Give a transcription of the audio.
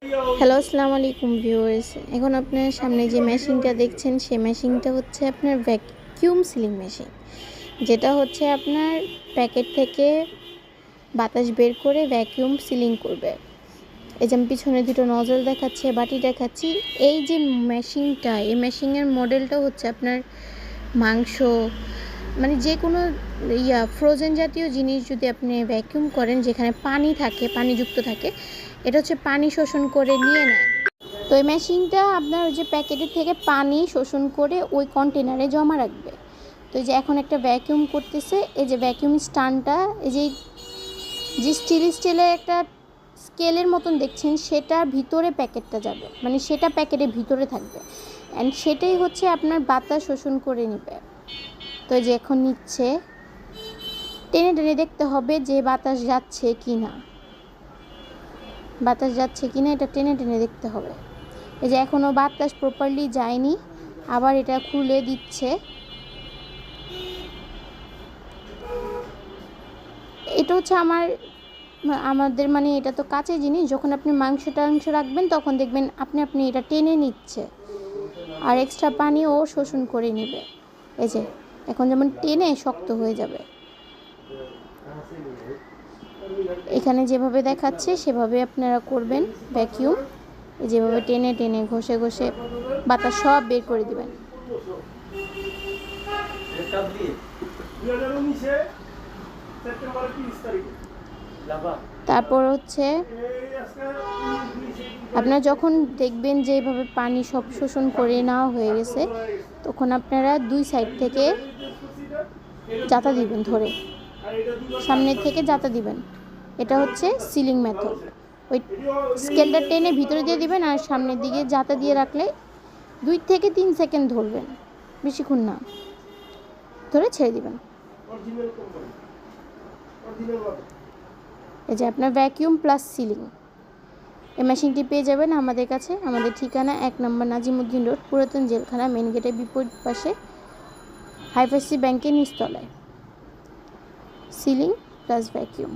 Hello, আসসালামু আলাইকুম viewers. এখন আপনার সামনে যে মেশিনটা দেখছেন সেই মেশিনটা হচ্ছে আপনার ভ্যাকিউম সিলিং মেশিন, যেটা হচ্ছে আপনার প্যাকেট থেকে বাতাস বের করে ভ্যাকিউম সিলিং করবে। এই যে আমি পিছনে দুটো নজল দেখাচ্ছি, বাটি দেখাচ্ছি। এই যে মেশিনটা, এই মেশিনের মডেলটা হচ্ছে আপনার মাংস, মানে যে কোনো ফ্রোজেন জাতীয় জিনিস যদি আপনি ভ্যাকিউম করেন, যেখানে পানি থাকে, পানিযুক্ত থাকে, এটা হচ্ছে পানি শোষণ করে নিয়ে নেয়। তো এই মেশিনটা আপনার ওই যে প্যাকেটের থেকে পানি শোষণ করে ওই কন্টেনারে জমা রাখবে। তো এই যে এখন একটা ভ্যাকিউম করতেছে, এই যে ভ্যাকিউম স্ট্যান্ডটা, এই যে স্টিলের একটা স্কেলের মতন দেখছেন, সেটার ভিতরে প্যাকেটটা যাবে, মানে সেটা প্যাকেটের ভিতরে থাকবে, অ্যান্ড সেটাই হচ্ছে আপনার বাতাস শোষণ করে নেবে। তো এই যে এখন নিচ্ছে, টেনে টেনে দেখতে হবে যে বাতাস যাচ্ছে কি না, বাতাস যাচ্ছে কি না এটা টেনে টেনে দেখতে হবে। এই যে এখনও বাতাস প্রপারলি যায়নি, আবার এটা খুলে দিচ্ছে। এটা হচ্ছে আমাদের মানে এটা তো কাঁচের জিনিস, যখন আপনি মাংস রাখবেন তখন দেখবেন আপনি এটা টেনে নিচ্ছে আর এক্সট্রা পানিও শোষণ করে নেবে। এই যে এখন যেমন টেনে শক্ত হয়ে যাবে, এখানে যেভাবে দেখাচ্ছে সেভাবে আপনারা করবেন ভ্যাকিউম। যেভাবে টেনে টেনে ঘষে ঘষে বাতাস সব বের করে দিবেন। তারপর হচ্ছে আপনারা যখন দেখবেন যে এইভাবে পানি সব শোষণ করে নেওয়া হয়ে গেছে, তখন আপনারা দুই সাইড থেকে জাতা দিবেন, ধরে সামনের থেকে জাতা দিবেন। এটা হচ্ছে সিলিং মেথড। ওই স্কেলটা টেনে ভিতরে দিয়ে দিবেন আর সামনের দিকে জাতা দিয়ে রাখলে 2 থেকে 3 সেকেন্ড ধরবেন, বেশিক্ষণ না, ধরে ছেড়ে দিবেন। এই যে আপনার ভ্যাকিউম প্লাস সিলিং এই মেশিনটি পেয়ে যাবেন আমাদের কাছে। আমাদের ঠিকানা 1 নম্বর নাজিমুদ্দিন রোড, পুরাতন জেলখানা, মেন গেটের বিপরীত পাশে, হাইফাসি ব্যাংকের নিচতলায়। Ceiling plus vacuum.